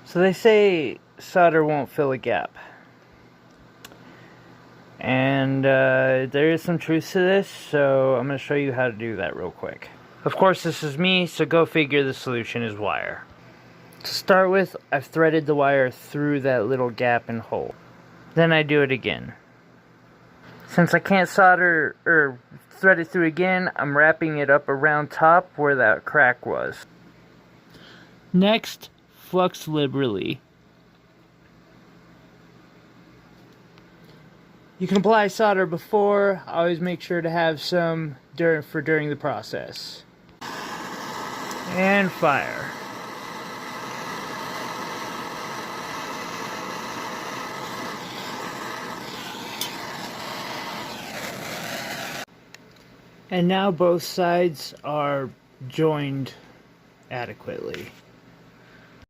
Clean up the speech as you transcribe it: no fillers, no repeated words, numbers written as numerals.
So they say solder won't fill a gap. And there is some truth to this, so I'm going to show you how to do that real quick. Of course, this is me, so go figure the solution is wire. To start with, I've threaded the wire through that little gap and hole. Then I do it again. Since I can't solder or thread it through again, I'm wrapping it up around top where that crack was. Next, flux liberally. You can apply solder before. Always make sure to have some during the process. And fire. And now both sides are joined adequately.